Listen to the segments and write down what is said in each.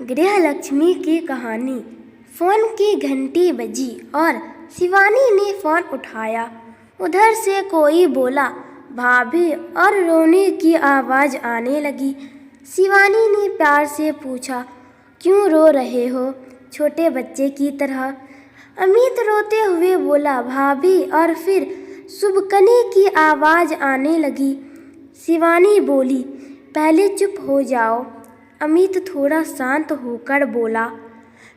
गृहलक्ष्मी की कहानी। फ़ोन की घंटी बजी और शिवानी ने फ़ोन उठाया। उधर से कोई बोला, भाभी, और रोने की आवाज़ आने लगी। शिवानी ने प्यार से पूछा, क्यों रो रहे हो, छोटे बच्चे की तरह? अमित रोते हुए बोला, भाभी, और फिर सुबकने की आवाज़ आने लगी। शिवानी बोली, पहले चुप हो जाओ। अमित थोड़ा शांत होकर बोला,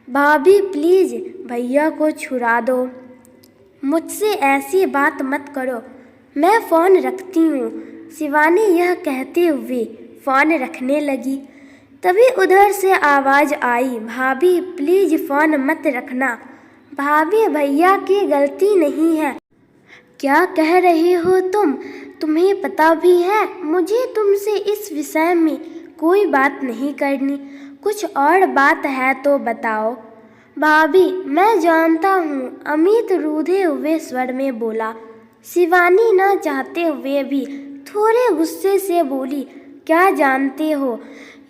भाभी प्लीज़ भैया को छुड़ा दो, मुझसे ऐसी बात मत करो, मैं फ़ोन रखती हूँ। शिवानी यह कहते हुए फ़ोन रखने लगी। तभी उधर से आवाज़ आई, भाभी प्लीज़ फ़ोन मत रखना, भाभी भैया की गलती नहीं है। क्या कह रहे हो तुम? तुम्हें पता भी है मुझे तुमसे इस विषय में कोई बात नहीं करनी। कुछ और बात है तो बताओ। भाभी मैं जानता हूँ, अमित रूधे हुए स्वर में बोला। शिवानी न चाहते हुए भी थोड़े गुस्से से बोली, क्या जानते हो?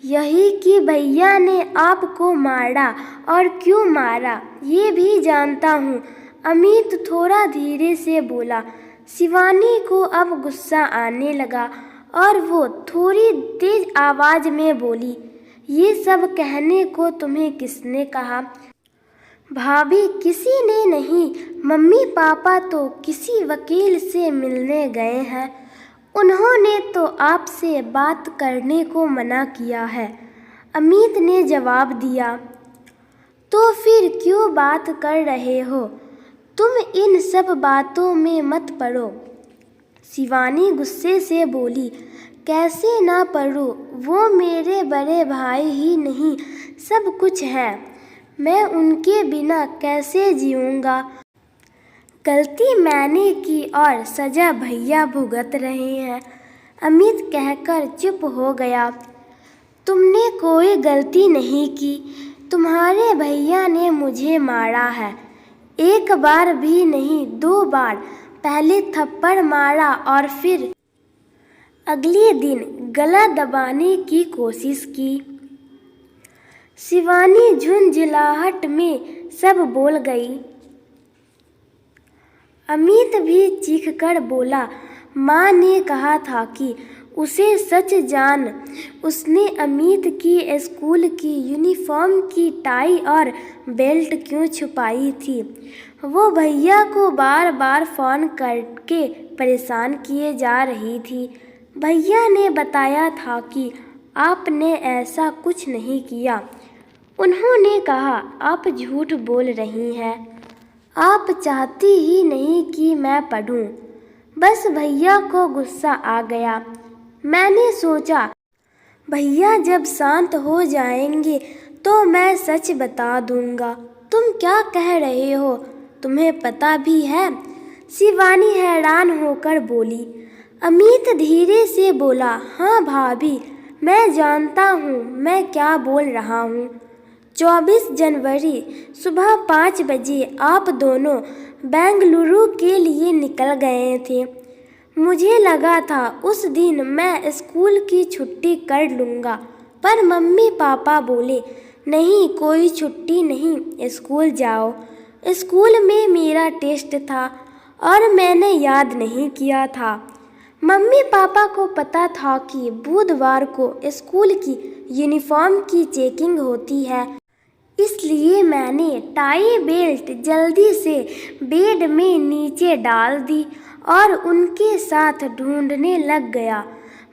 यही कि भैया ने आपको मारा, और क्यों मारा ये भी जानता हूँ। अमित थोड़ा धीरे से बोला। शिवानी को अब गुस्सा आने लगा और वो थोड़ी तेज आवाज़ में बोली, ये सब कहने को तुम्हें किसने कहा? भाभी किसी ने नहीं, मम्मी पापा तो किसी वकील से मिलने गए हैं, उन्होंने तो आपसे बात करने को मना किया है। अमित ने जवाब दिया। तो फिर क्यों बात कर रहे हो? तुम इन सब बातों में मत पड़ो। शिवानी गुस्से से बोली, कैसे ना पढ़ूं, वो मेरे बड़े भाई ही नहीं सब कुछ है, मैं उनके बिना कैसे जीऊँगा? गलती मैंने की और सज़ा भैया भुगत रहे हैं। अमित कहकर चुप हो गया। तुमने कोई गलती नहीं की, तुम्हारे भैया ने मुझे मारा है, एक बार भी नहीं 2 बार। पहले थप्पड़ मारा और फिर अगले दिन गला दबाने की कोशिश की। शिवानी झुंझलाहट में सब बोल गई। अमित भी चीखकर बोला, माँ ने कहा था कि उसे सच जान। उसने अमित की स्कूल की यूनिफॉर्म की टाई और बेल्ट क्यों छुपाई थी? वो भैया को बार बार फ़ोन करके परेशान किए जा रही थी। भैया ने बताया था कि आपने ऐसा कुछ नहीं किया। उन्होंने कहा, आप झूठ बोल रही हैं, आप चाहती ही नहीं कि मैं पढ़ूं। बस भैया को गुस्सा आ गया। मैंने सोचा भैया जब शांत हो जाएंगे तो मैं सच बता दूंगा। तुम क्या कह रहे हो, तुम्हें पता भी है? शिवानी हैरान होकर बोली। अमित धीरे से बोला, हाँ भाभी, मैं जानता हूँ मैं क्या बोल रहा हूँ। 24 जनवरी सुबह 5 बजे आप दोनों बेंगलुरु के लिए निकल गए थे। मुझे लगा था उस दिन मैं स्कूल की छुट्टी कर लूँगा, पर मम्मी पापा बोले, नहीं कोई छुट्टी नहीं, स्कूल जाओ। स्कूल में मेरा टेस्ट था और मैंने याद नहीं किया था। मम्मी पापा को पता था कि बुधवार को स्कूल की यूनिफॉर्म की चेकिंग होती है, इसलिए मैंने टाई बेल्ट जल्दी से बेड में नीचे डाल दी और उनके साथ ढूंढने लग गया।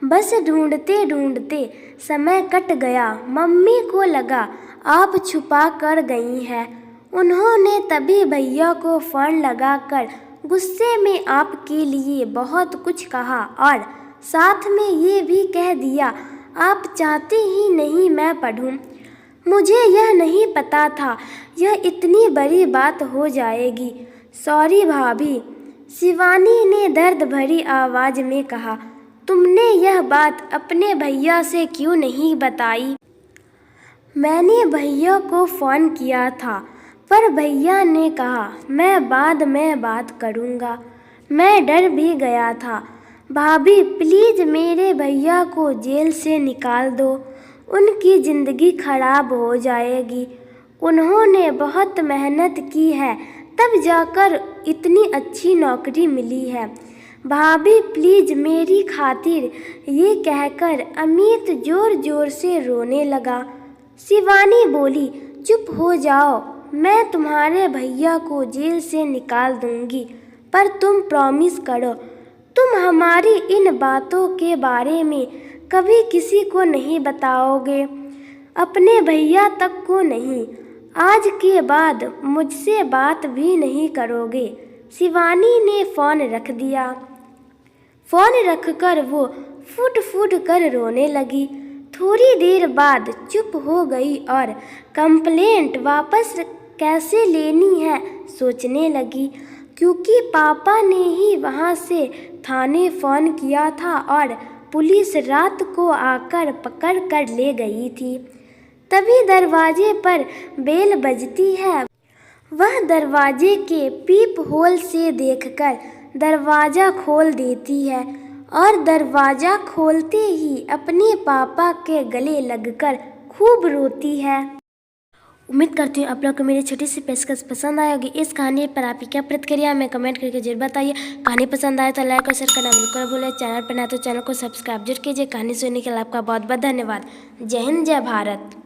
बस ढूंढते ढूंढते समय कट गया। मम्मी को लगा आप छुपा कर गई हैं। उन्होंने तभी भैया को फ़ोन लगाकर गुस्से में आपके लिए बहुत कुछ कहा और साथ में ये भी कह दिया, आप चाहती ही नहीं मैं पढ़ूं। मुझे यह नहीं पता था यह इतनी बड़ी बात हो जाएगी। सॉरी भाभी, शिवानी ने दर्द भरी आवाज़ में कहा। तुमने यह बात अपने भैया से क्यों नहीं बताई? मैंने भैया को फ़ोन किया था, पर भैया ने कहा मैं बाद में बात करूँगा। मैं डर भी गया था। भाभी प्लीज़ मेरे भैया को जेल से निकाल दो, उनकी ज़िंदगी खराब हो जाएगी। उन्होंने बहुत मेहनत की है, तब जाकर इतनी अच्छी नौकरी मिली है। भाभी प्लीज़ मेरी खातिर, ये कहकर अमित ज़ोर ज़ोर से रोने लगा। शिवानी बोली, चुप हो जाओ, मैं तुम्हारे भैया को जेल से निकाल दूंगी, पर तुम प्रॉमिस करो, तुम हमारी इन बातों के बारे में कभी किसी को नहीं बताओगे, अपने भैया तक को नहीं। आज के बाद मुझसे बात भी नहीं करोगे। शिवानी ने फ़ोन रख दिया। फ़ोन रखकर वो फूट फूट कर रोने लगी। थोड़ी देर बाद चुप हो गई और कंप्लेंट वापस कैसे लेनी है सोचने लगी, क्योंकि पापा ने ही वहाँ से थाने फ़ोन किया था और पुलिस रात को आकर पकड़ कर ले गई थी। तभी दरवाजे पर बेल बजती है। वह दरवाजे के पीप होल से देखकर दरवाज़ा खोल देती है और दरवाज़ा खोलते ही अपने पापा के गले लगकर खूब रोती है। उम्मीद करती हूँ आप लोग को मेरी छोटी सी पेशकश पसंद आई होगी। इस कहानी पर आपकी क्या प्रतिक्रिया हमें कमेंट करके जरूर बताइए। कहानी पसंद आए तो लाइक और शेयर करना बिल्कुल भूलें। चैनल पर नया तो चैनल को सब्सक्राइब जरूर कीजिए। कहानी सुनने के लिए आपका बहुत बहुत धन्यवाद। जय हिंद, जय भारत।